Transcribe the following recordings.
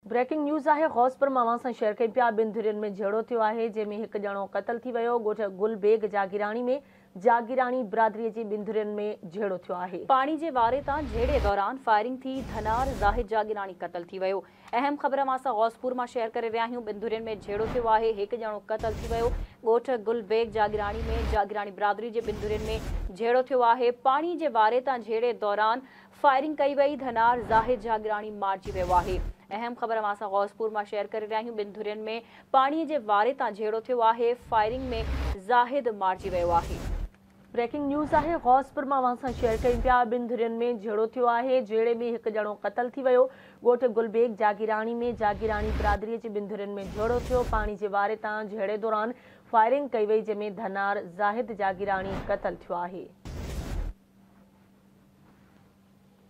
Breaking news है गौसपुर मां सां शेयर कई पिया। ॿिनि धुरियुनि में झेड़ो थियो आहे, जंहिंमें हिकु ॼणो क़तल थी वियो। ॻोठ गुलबेग जागीराणी में जागीराणी बिरादरीअ जी ॿिनि धुरियुनि में झेड़ो थियो आहे। पाणी जे वारे तां झेड़े दौरान फायरिंग थी धनार ज़ाहिद जागीराणी क़तल थी वियो। अहम ख़बर मां सां गौसपुर मां शेयर करे रहिया आहियूं। ॿिनि धुरियुनि में झेड़ो थियो आहे, हिकु ॼणो क़तल थी वियो। ॻोठ गुलबेग जागीराणी में जागीराणी बिरादरी जे ॿिनि धुरियुनि में झेड़ो थियो आहे। पाणी जे वारे तां झेड़े दौरान फायरिंग कई वई, धनार ज़ाहिद जागीराणी मारिजी वियो आहे। अहम ख़बर मां सां गौसपुर मां शेयर करे रहिया आहियूं। ॿिनि धुरियुनि में पाणीअ जे वारे तां झेड़ो थियो आहे। फायरिंग में ज़ाहिद मारिजी वियो आहे। ब्रेकिंग न्यूज़ है गौसपुर मां सां शेयर कई पिया। ॿिनि धुरियुनि में झेड़ो थियो आहे, झेड़े में हिकु ॼणो क़तल थी वियो। ॻोठ गुलबेग जागीराणी में जागीराणी बिरादरीअ जी ॿिनि धुरियुनि में झेड़ो थियो। पाणी जे वारे तां झेड़े दौरान फायरिंग कई वई, जंहिंमें धनार ज़ाहिद जागीराणी क़तल थियो आहे।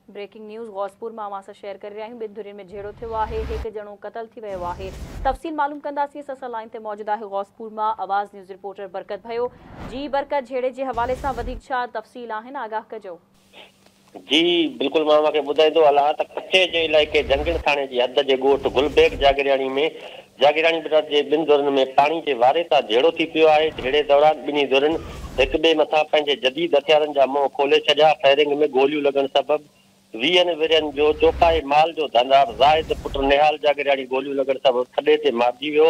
ब्रेकिंग न्यूज़ गौसपुर मां सां शेयर करे रहिया आहियूं। ॿिनि धुरियुनि में झेड़ो थियो आहे, हिकु ॼणो क़तल थी वियो आहे। तफ़सील मालूम कंदासीं। असां लाइन ते मौजूदु आहे गौसपुर मां आवाज़ न्यूज़ रिपोर्टर बरकत भयो। जी बरकत, झेड़े जे हवाले सां वधीक छा तफ़सील आहिनि, आगाह कजो। जी बिल्कुल, मां मूंखे ॿुधाईंदो हलां त कच्चे जे इलाइक़े जंगिल थाणे जी हद जे ॻोठ गुलबेग जागीराणी में जागीराणी बिरादरी जे ॿिनि धुरियुनि में पाणी जे वारे तां झेड़ो थी पियो आहे। झेड़े दौरान ॿिन्ही धुरियुनि हिक ॿिए मथां पंहिंजे जदीद हथियारनि जा मुंहं खोले छॾिया। फायरिंग में गोलियूं लॻण सबबि 20 विरियनि जो चौपाई माल जो धंधार ज़ाहिद पुट निहाल जागीराणी गोलियूं लॻण सबबि थॾे ते मारिजी वियो।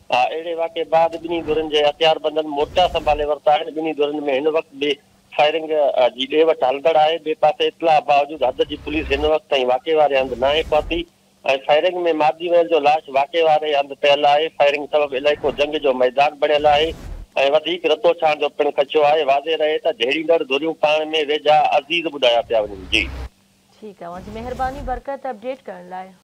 अहिड़े वाक़े बाद ॿिन्ही धुरियुनि जे हथियारबंदनि मोर्चा संभाले वरिता आहिनि। ॿिन्ही धुरियुनि में हिन वक़्तु बि फायरिंग जी ॾे वठि हलंदड़ आहे। ॿिए पासे इतलाह बावजूदि हद जी पुलिस हिन वक़्तु ताईं वाक़े वारे हंधि न आहे पहुती ऐं फायरिंग में मारिजी वियल जो लाश वाक़े वारे हंधि पियल आहे। फायरिंग सबबि इलाइक़ो जंग जो मैदान बणियल आहे ऐं वधीक रतो छाण जो पिणु खचियो आहे। वाज़े रहे त झेड़ींदड़ धुरियूं पाण में वेझा अज़ीज़ ॿुधाया पिया वञनि। जी ठीकु आहे, महिरबानी बरकत अपडेट करण लाइ।